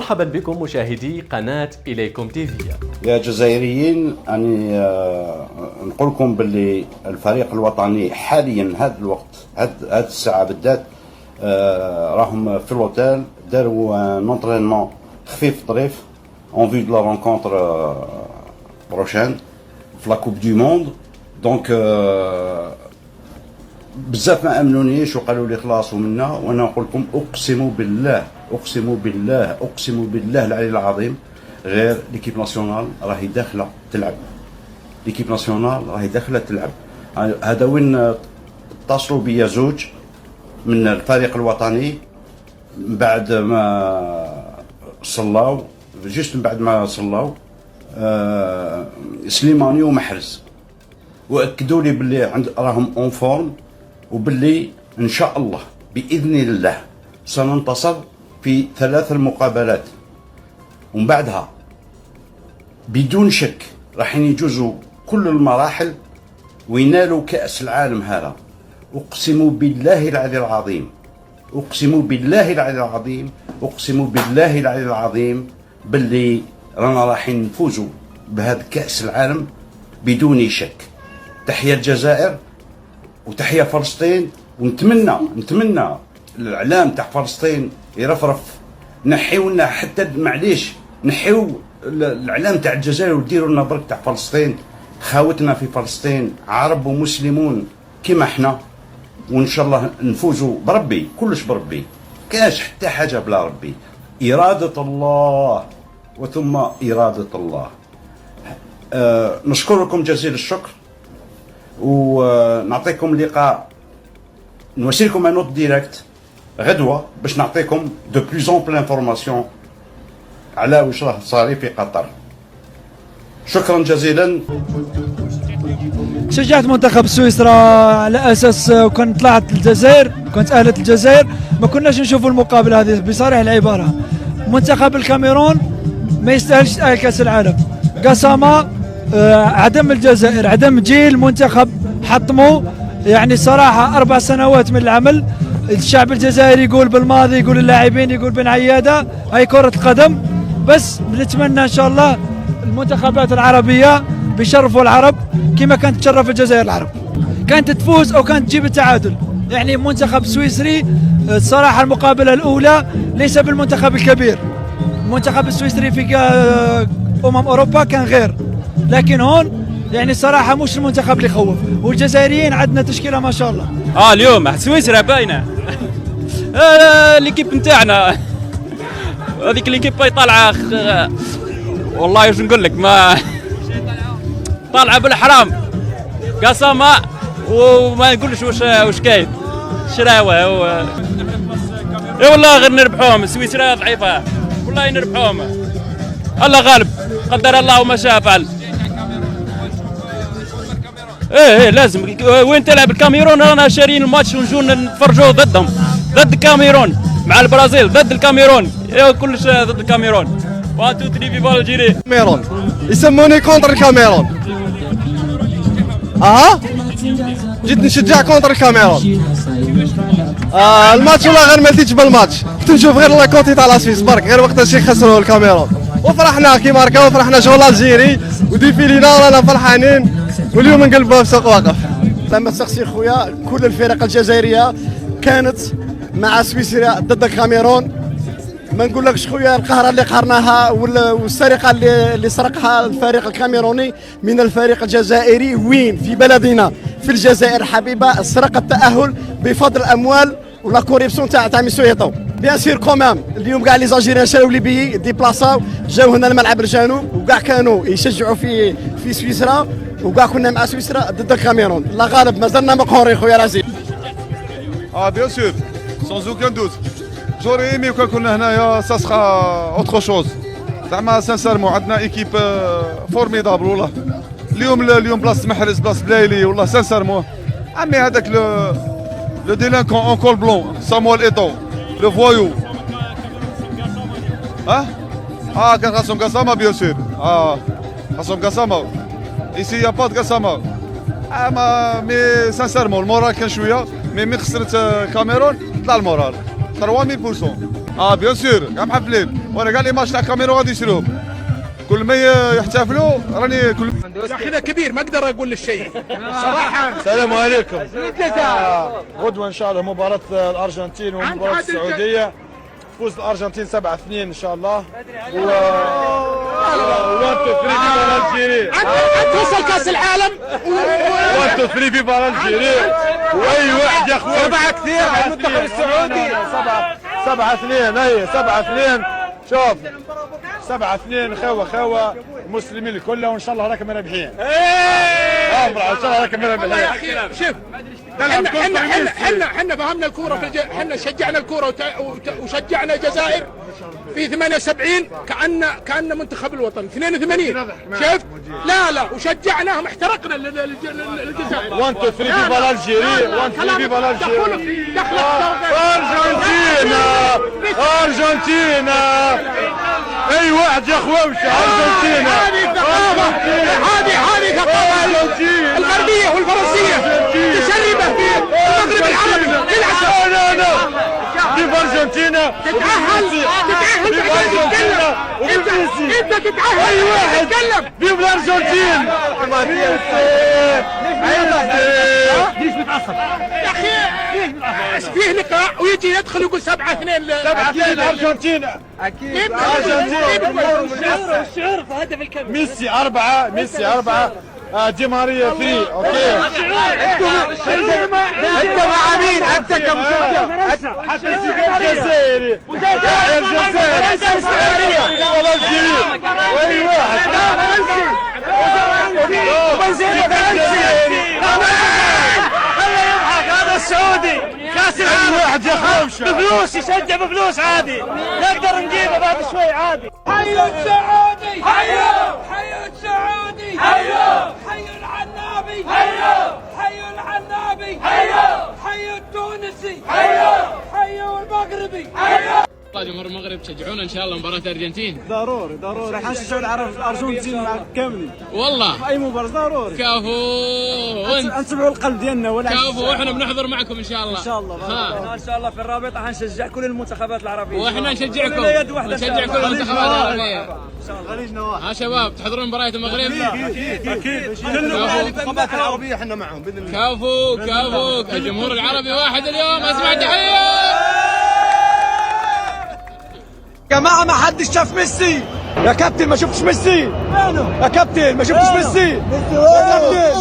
مرحبا بكم مشاهدي قناة إليكم تيفي. يا جزائريين، أني نقول لكم باللي الفريق الوطني حاليا هذا الوقت هذه الساعة بالذات راهم في الوتيل، داروا نونترينمون خفيف ظريف اون في دو لا رونكونتر بروشين في لا كوب دو موند. دونك بزاف ما امنونيش وقالوا لي خلاص ومنا، وانا نقول لكم اقسم بالله اقسم بالله اقسم بالله العلي العظيم غير ليكيب ناسيونال راهي داخله تلعب. ليكيب ناسيونال راهي داخله تلعب. هذا وين اتصلوا بيا زوج من الفريق الوطني بعد ما صلاو، جست من بعد ما صلاو سليماني ومحرز، واكدوا لي باللي راهم اون فورم، وباللي ان شاء الله باذن الله سننتصر في 3 المقابلات، ومن بعدها بدون شك راح يجوزوا كل المراحل وينالوا كأس العالم. هذا اقسم بالله العلي العظيم، اقسم بالله العلي العظيم، اقسم بالله العلي العظيم باللي رانا راح نفوزوا بهذا كأس العالم بدون شك. تحية الجزائر وتحية فلسطين، ونتمنى الاعلام تاع فلسطين يرفرف، نحيو لنا حتى معليش نحيو الاعلام تاع الجزائر وديروا لنا برك تاع فلسطين. خاوتنا في فلسطين عرب ومسلمون كيما احنا، وان شاء الله نفوزوا بربي، كلش بربي، كاش حتى حاجه بلا ربي. اراده الله وثم اراده الله. نشكركم جزيل الشكر، ونعطيكم لقاء، نوصلكم ان نوت ديريكت غدوه باش نعطيكم دو بلوز امبل انفورماسيون على واش راه صاري في قطر. شكرا جزيلا. شجعت منتخب سويسرا على اساس كان طلعت الجزائر، كنت اهلت الجزائر، ما كناش نشوفوا المقابله هذه بصريح العباره. منتخب الكاميرون ما يستاهلش يتاهل كاس العالم. قسامة عدم الجزائر، عدم جيل منتخب حطموا، يعني صراحه 4 سنوات من العمل. الشعب الجزائري يقول بالماضي، يقول اللاعبين، يقول بن عياده، هاي كره القدم. بس بنتمنى ان شاء الله المنتخبات العربيه بيشرفوا العرب كما كانت تشرف الجزائر العرب، كانت تفوز او كانت تجيب التعادل. يعني منتخب سويسري الصراحه المقابله الاولى ليس بالمنتخب الكبير. المنتخب السويسري في اوروبا كان غير، لكن هون يعني صراحه مش المنتخب اللي يخوف. والجزائريين عندنا تشكيله ما شاء الله. اليوم سويسرا باينه ليكيب نتاعنا، هذيك ليكيب طالعه والله واش نقول لك، ما طالعه بالحرام قسامة، وما نقولش واش كاين شراوه. اي والله غير نربحوهم، سويسرا ضعيفه والله نربحوهم، الله غالب، قدر الله وما شاء فعل. ايه لازم، وين تلعب الكاميرون رانا شارين الماتش ونجو نتفرجوا ضدهم، ضد الكاميرون مع البرازيل، ضد الكاميرون، كلش ضد الكاميرون. 1 2 3 فيفا الجيري. الكاميرون يسموني كونتر الكاميرون. جيت نشجع كونتر الكاميرون. الماتش والله غير ما لتيتش بالماتش، كنت نشوف غير لا كونتي تاع لا سويس برك، غير وقت شي خسروا الكاميرون وفرحنا كي ماركا، وفرحنا شغل الجيري وديفيلينا ورانا فرحانين، واليوم نقلبوها في سوق واقف. لما تسقسي خويا كل الفرق الجزائريه كانت مع سويسرا ضد الكاميرون. ما نقولكش خويا القهره اللي قهرناها والسرقه اللي سرقها الفريق الكاميروني من الفريق الجزائري وين في بلدنا في الجزائر حبيبه، سرقه التاهل بفضل الاموال ولا كوريبسيون تاع ميسويطو. بيان سير كومام اليوم كاع لي زالجيريان شراو ليبيي ديبلاصاو جاو هنا الملعب الجنوب، وكاع كانوا يشجعوا في سويسرا، وكاع كنا مع سويسرا ضد الكاميرون. لا غالب مازلنا مقهورين خويا العزيز. بيان سور سون اوكان دوت. جوري ايمي كون كنا هنايا سا سخا اوتر شوز، زعما سانسيرمون عندنا ايكيب فورميدابل والله. اليوم بلاص محرز بلاص بلايلي والله سانسيرمون. عمي هذاك لو ديلانكون اون كول بلون سامويل ايتو لو فوايو. كان خاصهم قسامة بيان سور. خاصهم قسامة. ايسي يا با د قسامة. مي سانسيرمون المورال كان شويه، مي خسرت كاميرون طلع المورال. 3000%. بيان سور كاع محفلين، وانا كاع لي ماتش تاع الكاميرون غادي يشروهم. كل ما يحتفلوا راني كل يا اخي ذا كبير ما اقدر اقول الشيء صراحه. السلام عليكم. غدوه ان شاء الله مباراه الارجنتين ومباراه السعوديه. فوز الارجنتين 7-2 ان شاء الله. الجيري توصل كاس العالم 1-2-3 في الجيري. واي واحد يا اخويا 7 كثير على المنتخب السعودي. 7-2 اي 7-2. شوف 7-2 خوا المسلمين الكل وان شاء الله راكم رابحين. ان شاء الله راكم رابحين. شوف احنا فهمنا الكوره احنا شجعنا الكوره وشجعنا الجزائر في 78 كأن منتخب الوطن 82 شفت؟ لا وشجعناهم احترقنا الجزائر. 1-2-3 في الجيري. 1-2-3 في الجيري. أرجنتينا أي واحد يا أخوة مشى أرجنتينا. هذه ثقافة الغربية والفرنسية تشربه في المغرب العربي للأسف. في أرجنتينا تتأهل انت تتأهل أي واحد تتكلم في الأرجنتين. يا اخي فيه لقاء ويجي يدخل يقول 7-2 الأرجنتين. اكيد الشعور في هدف الكاميرا. ميسي 4 دي ماريا 3. اوكي انت مع مين؟ انت كمشجع حتى الجزائري واي واحد هذا السعودي كاس العالم واحد يا خوشه بفلوس يشجع بفلوس عادي نقدر نجيبه بعد شوي عادي. حيوا السعودي حيوا السعودي حيوا العنابي حيوا العنابي حيوا التونسي حيوا المغربي جمهور المغرب تشجعونا ان شاء الله مباراه الارجنتين. ضروري حنشجعوا الارجنتين كاملين والله اي مباراه ضروري. كفو نتبعوا القلب ديالنا ولا كفو واحنا بنحضر معكم ان شاء الله. ان شاء الله ان شاء الله في الرابطه حنشجع كل المنتخبات العربيه واحنا نشجعكم كل المنتخبات العربيه. خليج نواف. ها شباب تحضرون مباراه المغرب؟ اكيد كل المنتخبات العربيه احنا معهم باذن الله. كفو الجمهور العربي واحد اليوم. اسمع تحيه يا جماعه ما حدش شاف ميسي. يا كابتن ما شفتش ميسي. يا كابتن ما شفتش ميسي. يا كابتن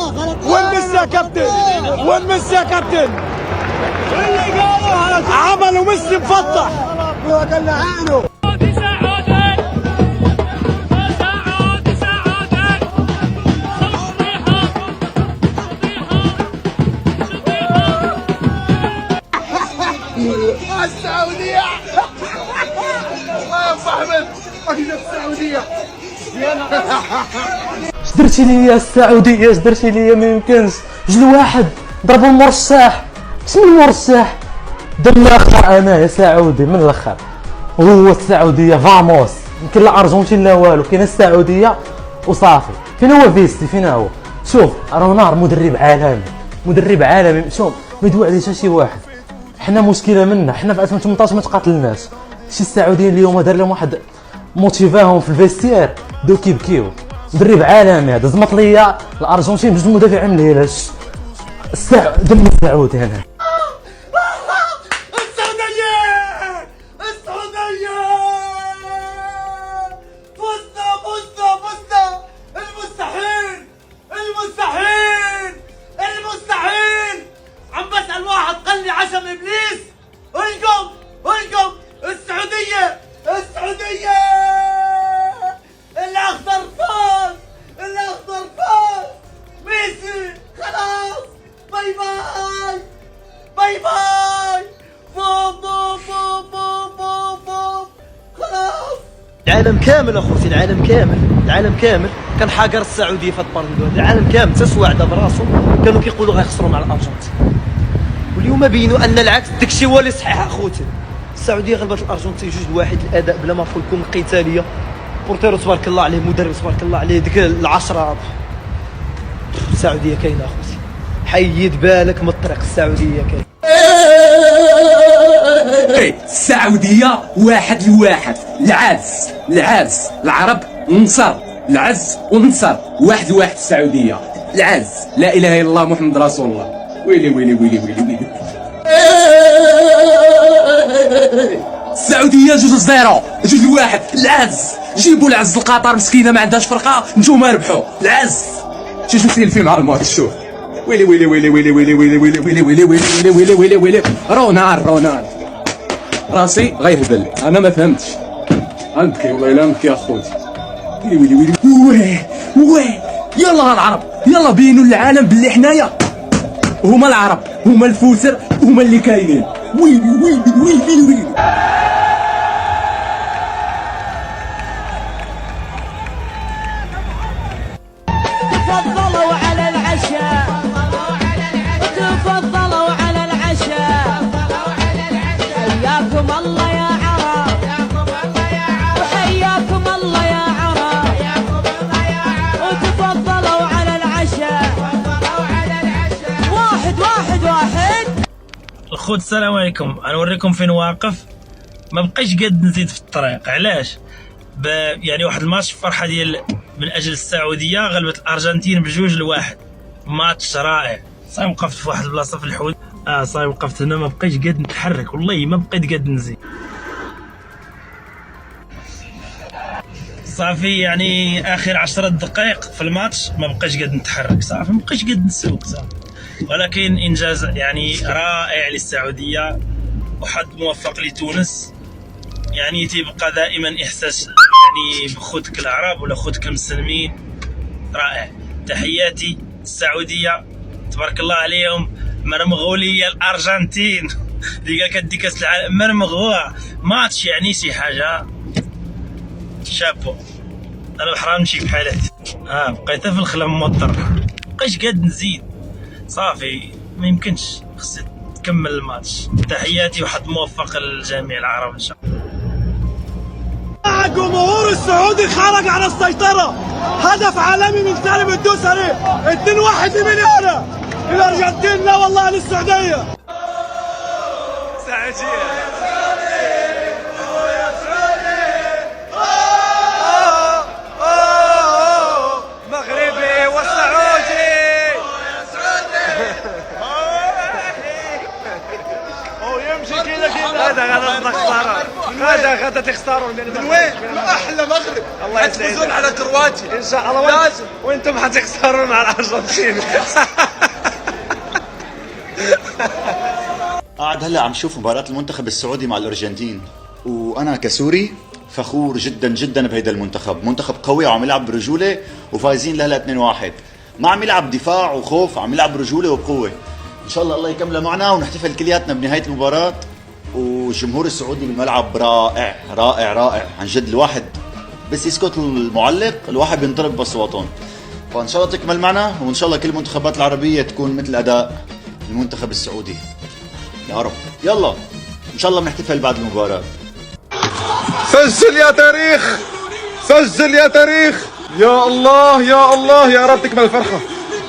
وين ميسي يا كابتن؟ وين ميسي يا كابتن؟ عملوا ميسي مفتح وكلنا عينه. السعودية الله يا ابو احمد السعودية اش درتي ليا السعودية؟ اش درتي ليا؟ ما يمكنش. جل واحد ضربوا المرشح. اسم المرشح دم الاخر انا يا سعودي من الاخر. هو السعودية فاموس. يمكن لا ارجنتين لا والو، كاين السعودية وصافي. فين هو فيستي؟ فين هو؟ شوف راه نار مدرب عالمي. شوف ما يدوي عليه حتى شي واحد. حنا مشكله منا، حنا في 2018 ما تقاتلناش. شي السعوديين اليوم دار لهم واحد موتيفاهم في الفيستير دو كيبكيو. مدرب عالمي هذا زمط ليا الارجنتين بجوج مدافعين من الهلال. دم السعودي انا. المستحيل عم بسأل واحد قال لي عشم ابليس. هلكم السعودية الاخضر فاز ميسي خلاص باي بوم خلاص. العالم كامل اخوتي، العالم كامل كان حاقر السعوديه في البارندو. العالم كامل تسوى عدا براسهم كانوا كيقولوا غيخسروا مع الارجنتين، واليوم بينوا ان العكس. داكشي هو اللي صحيح اخوتي. السعوديه غلبت الارجنتين 2-1. الاداء بلا ما نقولكم قتاليه. بورتيرو تبارك الله عليه، مدرب تبارك الله عليه، ديك العشرة. السعوديه كاينه اخوتي، حيد بالك من الطريق. السعوديه كاينه. السعودية 1-1. العز العرب نصر، العز ونصر 1-1 السعودية. العز لا إله إلا الله محمد رسول الله. ويلي ويلي ويلي ويلي ويلي. السعودية 2-0 2-1. العز جيبوا العز القطر مسكينة ما عندهاش فرقة، نتوما ربحوا. العز شوف سيلفي مع الماتش شوف. ويلي ويلي ويلي ويلي ويلي ويلي ويلي ويلي ويلي ويلي ويلي ويلي ويلي. رونال راسي غيهبل، انا ما فهمتش. غنبكي والله الا نبكي اخوتي. ويلي ويلي ويلي. وي يلا العرب، يلا بينوا للعالم باللي حنايا هما العرب، هما الفوسر، هما اللي كاينين. ويلي ويلي ويلي ويلي. تفضلوا على العشاء، تفضلوا على العشاء، حياكم الله يا عرب، وحياكم الله يا عرب، وتفضلوا على العشاء. 1-1. الخوت السلام عليكم. غنوريكم فين واقف. ما بقيتش قد نزيد في الطريق. علاش؟ يعني واحد الماتش فرحه ديال من اجل السعوديه غلبت الارجنتين ب2-1. ماتش رائع. صايم وقفت في واحد البلاصه في الحوت. صايم وقفت هنا ما بقيتش قد نتحرك، والله ما بقيت قد نزيد. صافي يعني اخر 10 دقائق في الماتش ما بقيتش قد نتحرك، صافي ما بقيتش قد نسوق صافي. ولكن انجاز يعني رائع للسعوديه وحد موفق لتونس. يعني تيبقى دائما احساس يعني بخوتك العرب ولا خوتك المسلمين. رائع. تحياتي السعوديه تبارك الله عليهم. مرمغوا لي الارجنتين اللي قال كدي كاس العالم، مرمغوها ماتش يعني شي حاجه. شابو. انا بحرام نمشي بحالاتي. بقيت في الخلا موطر، مبقيتش قاد نزيد صافي، ما يمكنش، خصني تكمل الماتش. تحياتي وحد موفق للجميع العرب ان شاء الله. الجمهور السعودي خرج على السيطرة، هدف عالمي من سالم الدوسري. 2-1 لمين هنا؟ الارجنتين لا والله للسعودية. مغربي والسعودي. يمشي كذا غدا تخسروا من وين؟ احلى مغرب. الله يسعدك. حتفوزون على كرواتيا ان شاء الله لازم، وانتم حتخسرون مع الارجنتين. قاعد هلا عم شوف مباراة المنتخب السعودي مع الارجنتين، وانا كسوري فخور جدا جدا بهيدا المنتخب. منتخب قوي وعم يلعب برجوله وفايزين لهلا 2-1. ما عم يلعب دفاع وخوف، عم يلعب برجوله وبقوه. ان شاء الله الله يكمله معنا ونحتفل كلياتنا بنهايه المباراه. والجمهور السعودي بالملعب رائع رائع رائع عن جد. الواحد بس يسكت المعلق الواحد بينضرب باصواتهم. فان شاء الله تكمل معنا، وان شاء الله كل المنتخبات العربيه تكون مثل اداء المنتخب السعودي يا رب. يلا ان شاء الله بنحتفل بعد المباراه. سجل يا تاريخ، سجل يا تاريخ. يا الله يا الله، يا رب تكمل الفرحة،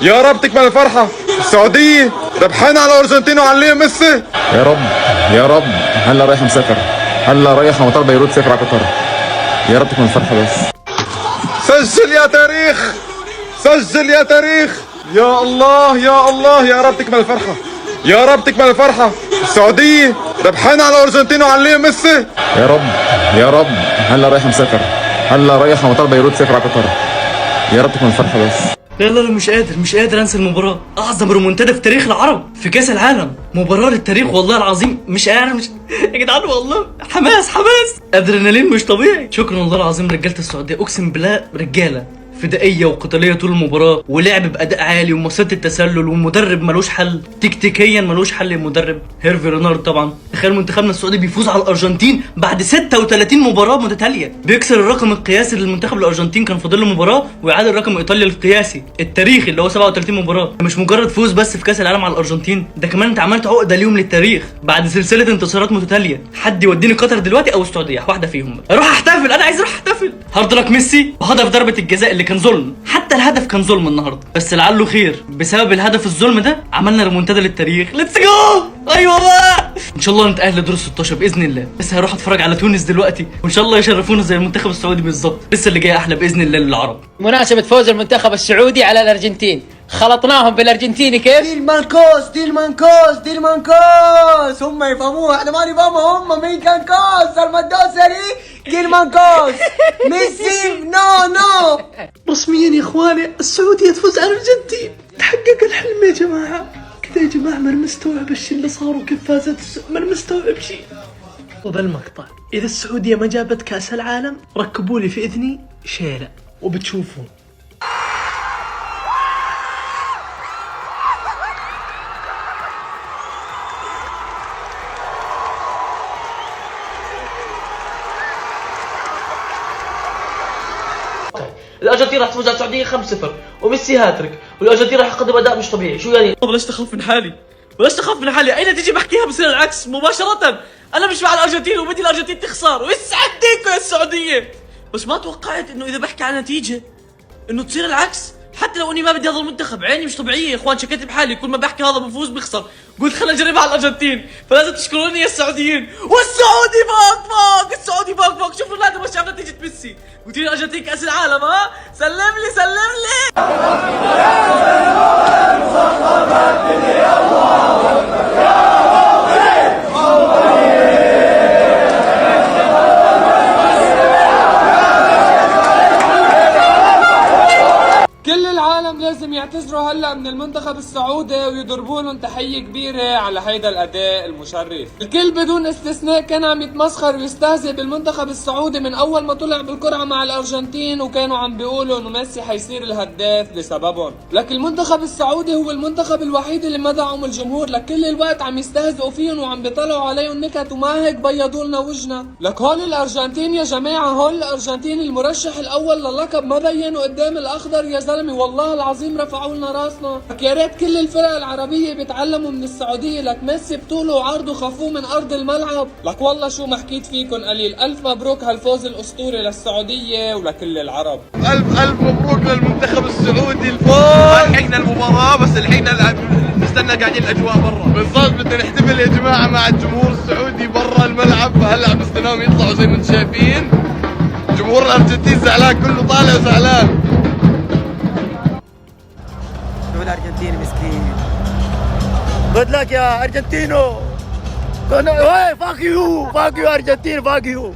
يا رب تكمل الفرحة. السعودية ربحان على الأرجنتين وعليه ميسي. يا رب يا رب. هلا رايح مسافر، هلا رايح مطار بيروت سافر على قطر. يا رب تكمل الفرحة بس. سجل يا تاريخ، سجل يا تاريخ. يا الله يا الله، يا رب تكمل الفرحة، يا رب تكمل الفرحة. السعودية ربحان على الأرجنتين وعليه ميسي. يا رب يا رب. هلا رايح مسافر، هلا رايح مطار بيروت سافر على قطر. يا رب تكمل الفرحة بس. لا مش قادر انسى المباراة. اعظم ريمونتادا في تاريخ العرب في كاس العالم، مباراة للتاريخ والله العظيم. مش قادر يا جدعان والله حماس ادرينالين مش طبيعي. شكرا والله العظيم رجالة السعودية، اقسم بالله رجالة فدائية وقتالية طول المباراة، ولعب بأداء عالي ومسات التسلل، والمدرب ملوش حل، تكتيكيا ملوش حل المدرب هيرفي رينارد. طبعا تخيل منتخبنا السعودي بيفوز على الأرجنتين بعد 36 مباراة متتالية، بيكسر الرقم القياسي للمنتخب الأرجنتين. كان فاضل له مباراة ويعادل رقم إيطاليا القياسي التاريخي اللي هو 37 مباراة. مش مجرد فوز بس في كأس العالم على الأرجنتين، ده كمان انت عملت عقدة اليوم للتاريخ بعد سلسلة انتصارات متتالية. حد يوديني قطر دلوقتي أو السعودية، واحدة فيهم. اروح احتفل، أنا عايز اروح احتفل. هارد لك ميسي وهدف ضربة الجزاء اللي كان ظلم، حتى الهدف كان ظلم النهارده، بس لعله خير. بسبب الهدف الظلم ده عملنا ريمونتادا للتاريخ. ليتس جو. ايوه بقى ان شاء الله نتاهل لدور 16 باذن الله. بس هروح اتفرج على تونس دلوقتي وان شاء الله يشرفونا زي المنتخب السعودي بالظبط. لسه اللي جاي احلى باذن الله للعرب. مناسبة فوز المنتخب السعودي على الارجنتين، خلطناهم بالارجنتيني كيف؟ دي المانكوس هم يفهموها احنا ما نفهمها. هم مين كان كوس المدوسري دي المانكوس ميسي نو. رسميا يا اخواني السعوديه تفوز على الارجنتين. تحقق الحلم يا جماعه. كذا يا جماعه ما مستوعب الشيء اللي صار وكيف فازت ما مستوعب شيء. وبالمقطع اذا السعوديه ما جابت كاس العالم ركبوا لي في اذني شيله وبتشوفون. الارجنتين راح تفوز على السعوديه 5-0 وميسي هاتريك والارجنتين راح يقدم اداء مش طبيعي. شو يعني؟ بلاش تخاف من حالي، بلاش تخاف من حالي. اين تيجي بحكيها بصير العكس مباشره. انا مش مع الارجنتين وبدي الارجنتين تخسر ويسعد ديكو يا السعوديه. بس ما توقعت انه اذا بحكي عن نتيجه انه تصير العكس. حتى لو اني ما بدي هذا المنتخب عيني مش طبيعيه يا اخوان. شكيت بحالي كل ما بحكي هذا بفوز بيخسر. قلت خلينا نجربها على الارجنتين. فلازم تشكروني يا السعوديين. والسعودي فوق السعودي فوق. شوفوا النادي ما شاف نتيجه ميسي. قلت لي الارجنتين كاس العالم. ها سلم لي كل العالم لازم يعتذروا هلا من المنتخب السعودي ويضربوا لهم تحيه كبيره على هيدا الاداء المشرف. الكل بدون استثناء كان عم يتمسخر ويستهزئ بالمنتخب السعودي من اول ما طلع بالقرعه مع الارجنتين، وكانوا عم بيقولوا انه ميسي حيصير الهداف بسببهم. لكن المنتخب السعودي هو المنتخب الوحيد اللي ما دعم الجمهور. لكل الوقت عم يستهزئوا فيهم وعم بيطلعوا عليهم نكت وما هيك بيضوا لنا وجهنا. لك هول الارجنتين يا جماعه، هول الارجنتين المرشح الاول للقب ما بينوا قدام الاخضر يا زلمه. والله العظيم رفعوا لنا راسنا. يا ريت كل الفرق العربيه بيتعلموا من السعوديه. لك ميسي بطوله وعرضه خافوه من ارض الملعب. لك والله شو ما حكيت فيكم قليل. الف مبروك هالفوز الاسطوري للسعوديه ولكل العرب. الف مبروك للمنتخب السعودي الفوز. لحقنا المباراه بس لحقنا نستنى قاعدين الاجواء برا. بالضبط بدنا نحتفل يا جماعه مع الجمهور السعودي برا الملعب. فهلا عم نستناهم يطلعوا زي ما انتم شايفين. جمهور الارجنتين زعلان كله طالع وزعلان. الارجنتيني مسكين. جود لك يا ارجنتينو. فاك يو ارجنتين فاك يو.